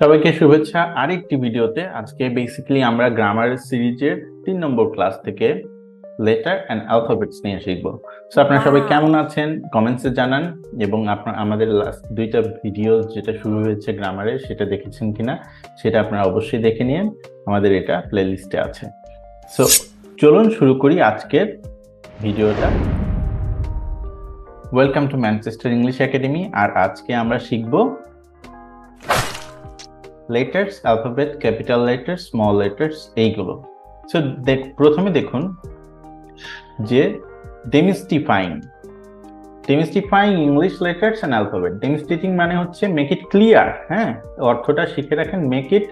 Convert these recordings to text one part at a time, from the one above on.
সবাইকে শুভেচ্ছা আরেকটি ভিডিওতে। আজকে বেসিক্যালি আমরা গ্রামার সিরিজের 3 নম্বর ক্লাস থেকে লেটার অ্যান্ড অ্যালফাবেটস নিয়ে শিখবো। সো আপনারা সবাই কেমন আছেন কমেন্টসে জানান, এবং আপনারা আমাদের লাস্ট 2টা ভিডিও যেটা শুরু হয়েছে গ্রামারের সেটা দেখেছেন কিনা সেটা আপনারা অবশ্যই দেখে নিন, আমাদের এটা প্লেলিস্টে আছে। সো চলুন শুরু করি আজকের ভিডিওটা। Welcome to Manchester English academy. আর আজকে আমরা শিখবো letters, alphabet, capital letters, small letters, এইগুলো। সো প্রথমে দেখুন যে demystifying English letters and alphabet. Demystifying মানে হচ্ছে মেক ইট ক্লিয়ার। হ্যাঁ, অর্থটা শিখে রাখেন, make it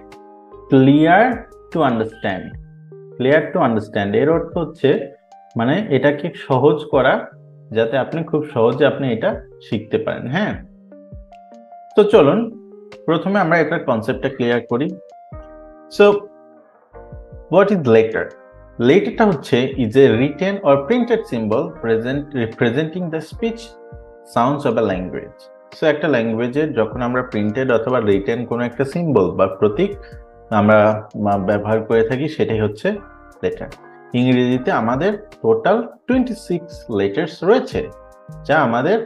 clear to understand. Clear to understand এর অর্থ হচ্ছে মানে এটাকে সহজ করা, যাতে আপনি খুব সহজে আপনি এটা শিখতে পারেন। হ্যাঁ, তো চলুন প্রথমে আমরা এটার কনসেপ্টটা ক্লিয়ার করি। So what is letter? লেটারটা হচ্ছে is a written or printed symbol representing the speech sounds of a language. So একটা ল্যাঙ্গুয়েজের যখন আমরা প্রিন্টেড অথবা রিটেন কোনো একটা সিম্বল বা প্রতীক আমরা ব্যবহার করে থাকি, সেটাই হচ্ছে লেটার। ইংরেজিতে আমাদের টোটাল 26 লেটার্স রয়েছে, যা আমাদের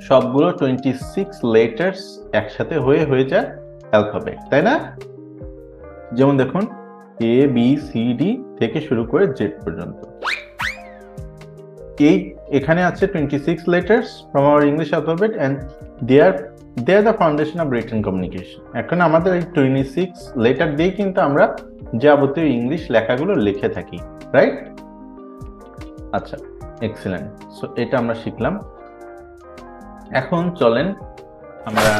সবগুলো 26 লেটার্স একসাথে হয়ে যায় অ্যালফাবেট, তাই না? যেমন দেখুন ABCD থেকে শুরু করে Z পর্যন্ত। এখানে আছে 26 letters from our English alphabet and they are the foundation of written communication. এখন আমাদের এই 26 লেটার দিয়ে কিন্তু আমরা যাবতীয় ইংলিশ লেখাগুলো লিখে থাকি, রাইট? আচ্ছা, এক্সিলেন্ট। সো এটা আমরা শিখলাম। এখন চলেন আমরা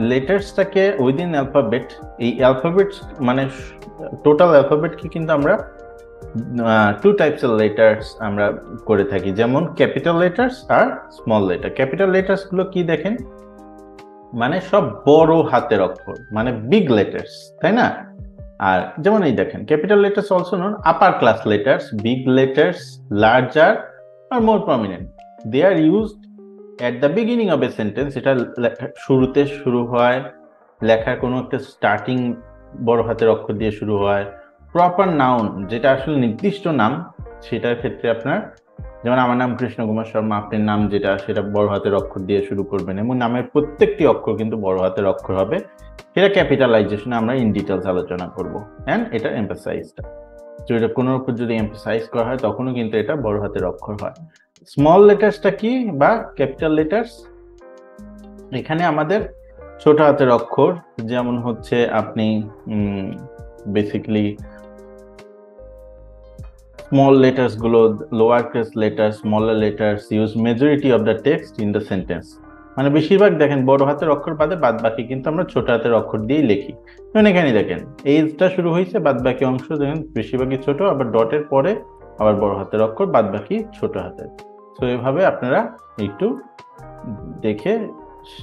লেটার্সটাকে উইদিন অ্যালফাবেট, এই অ্যালফাবেটস মানে টোটাল অ্যালফাবেটকে কিন্তু আমরা 2 টাইপসের লেটার্স আমরা করে থাকি, যেমন ক্যাপিটাল লেটার্স আর স্মল লেটার। ক্যাপিটাল লেটার্স গুলো কি দেখেন, মানে সব বড় হাতের অক্ষর, মানে বিগ লেটার্স, তাই না? আর যেমন এই দেখেন capital letters also non upper class letters, big letters, larger আর more prominent. They are used at the beginning of a sentence। এটা শুরুতে শুরু হয়, লেখার কোনো একটা স্টার্টিং বড় হাতের অক্ষর দিয়ে শুরু হয়। প্রপার নাউন, যেটা আসলে নির্দিষ্ট নাম, সেটার ক্ষেত্রে আপনার যেমন আমার নাম কৃষ্ণ কুমার শর্মা, আপনার নাম যেটা সেটা বড় হাতের অক্ষর দিয়ে শুরু করবেন, এবং নামের প্রত্যেকটি অক্ষর কিন্তু বড় হাতের অক্ষর হবে। সেটা ক্যাপিটালাইজেশনে আমরা ইন ডিটেলস আলোচনা করব। এন্ড এটা এমফাসাইজটা, যেটা কোনো উপর যদি এমফাসাইজ করা হয় তখনও কিন্তু এটা বড় হাতের অক্ষর হয়। স্মল লেটার্সটা কি বা ক্যাপিটাল লেটার্স? এখানে আমাদের ছোট হাতের অক্ষর, যেমন হচ্ছে আপনি বেসিক্যালি স্মল লেটার্স গুলো, lower case letter, smaller letters use majority of the text in the sentence. মানে বেশিরভাগ দেখেন বড় হাতের অক্ষর বাদে বাদ বাকি কিন্তু আমরা ছোট হাতের অক্ষর দিয়েই লিখি। যেমন এখানে দেখেন এইজটা শুরু হয়েছে, বাদ বাকি অংশ দেখেন বেশিরভাগই ছোট, আবার ডটের পরে আবার বড় হাতের অক্ষর, বাদ বাকি ছোট হাতের। তো এভাবে আপনারা একটু দেখে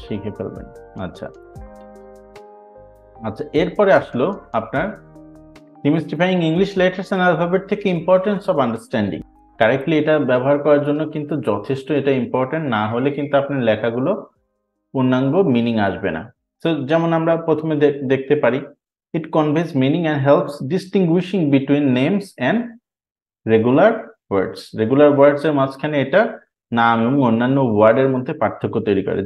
শিখে ফেলবেন। আচ্ছা, এরপরে আসলো আপনার ডিমিস্টিফাইং ইংলিশ লেটার্স এন্ড অ্যালফাবেট থেকে ইম্পর্টেন্স অফ আন্ডারস্ট্যান্ডিং। কারেক্টলি এটা ব্যবহার করার জন্য কিন্তু যথেষ্ট এটা ইম্পর্টেন্ট, না হলে কিন্তু আপনার লেখাগুলো পূর্ণাঙ্গ মিনিং আসবে না। তো যেমন আমরা প্রথমে দেখতে পারি, it conveys meaning and helps distinguishing between names and regular words. Regular words এর মাঝখানে এটা নাম এবং অন্যান্য ওয়ার্ডের মধ্যে পার্থক্য তৈরি করে।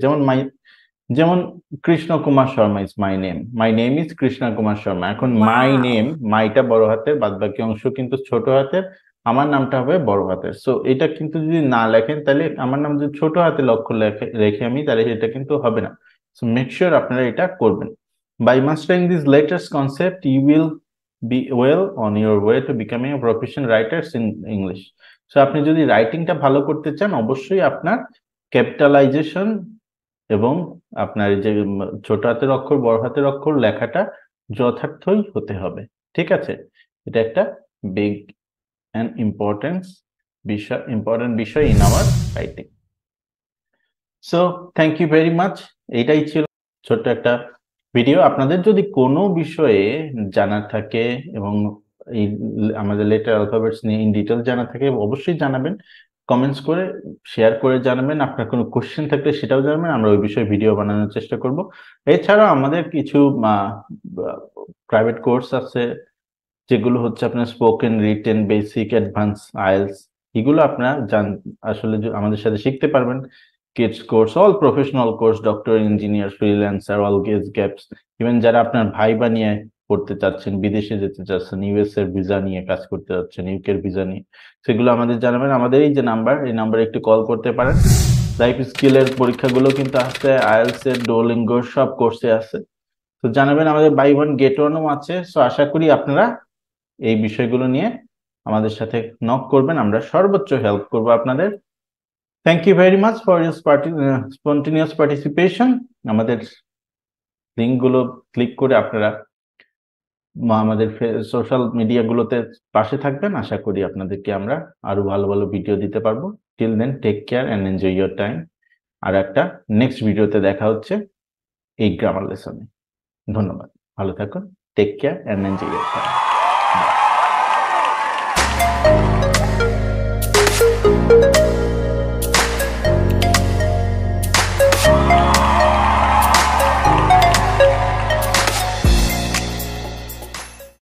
যেমন Krishna Kumar Sharma is my name, my name is Krishna Kumar Sharma. এখন মাই নেম, মাইটা বড় হাতের, বাদ বাকি অংশ কিন্তু ছোট হাতের, আমার নামটা হবে বড় হাতের। সো এটা কিন্তু যদি না লেখেন, তাহলে আমার নাম যদি ছোট হাতে অক্ষর রেখে আমি, তাহলে এটা কিন্তু হবে না। সো মেক শিওর আপনারা এটা করবেন। By mastering this letters concept you will be well on your way to becoming a professional writers in English. So আপনি যদি রাইটিংটা ভালো করতে চান, অবশ্যই আপনার ক্যাপিটালাইজেশন এবং আপনার যে ছোট হাতের অক্ষর বড় হাতের অক্ষর লেখাটা যথার্থই হতে হবে, ঠিক আছে? এটা একটা বিগ এন্ড ইম্পর্টেন্ট বিষয় in our writing. So thank you very much. এইটাই ছিল ছোট্ট একটা ভিডিও। আপনাদের যদি কোনো বিষয়ে জানার থাকে এবং এই আমাদের লেটার অ্যালফাবেটস নিয়ে ইন ডিটেল জানা থাকে, অবশ্যই জানাবেন কমেন্টস করে শেয়ার করে জানাবেন। আপনার কোনো কোশ্চেন থাকলে সেটাও জানাবেন, আমরা ওই বিষয়ে ভিডিও বানানোর চেষ্টা করব। এছাড়াও আমাদের কিছু প্রাইভেট কোর্স আছে, যেগুলো হচ্ছে আপনার spoken, written, basic, advance, IELTS, এগুলো আপনারা আসলে আমাদের সাথে শিখতে পারবেন। Kids course, all professional course, doctor, engineer, freelancer, all gauge gaps, even যারা আপনার ভাইবা নিয়ে পড়তে চাচ্ছেন, বিদেশে যেতে চাচ্ছেন, ইউএস এর ভিসা নিয়ে কাজ করতে যাচ্ছেন, ইউকে এর ভিসা নিয়ে, সেগুলো আমাদের জানাবেন। আমাদের এই যে নাম্বার, এই নাম্বারে একটু কল করতে পারেন। লাইফ স্কিলের পরীক্ষাগুলো কিন্তু আছে, আইএলস এর, ডুওলিঙ্গোর সব কোর্সে আছে। তো জানাবেন, আমাদের বাই ওয়ান গেট ওয়ানও আছে। সো আশা করি আপনারা এই বিষয়গুলো নিয়ে আমাদের সাথে নক করবেন, আমরা সর্বোচ্চ হেল্প করব আপনাদের। Thank you very much for your spontaneous participation. আমাদের লিঙ্কগুলো ক্লিক করে আপনারা আমাদের সোশ্যাল মিডিয়াগুলোতে পাশে থাকবেন। আশা করি আপনাদেরকে আমরা আরো ভালো ভালো ভিডিও দিতে পারবো। Till then, take care and enjoy your time. আর একটা নেক্সট ভিডিওতে দেখা হচ্ছে এই গ্রামার লেসনে। ধন্যবাদ, ভালো থাকুন, take care and enjoy your time.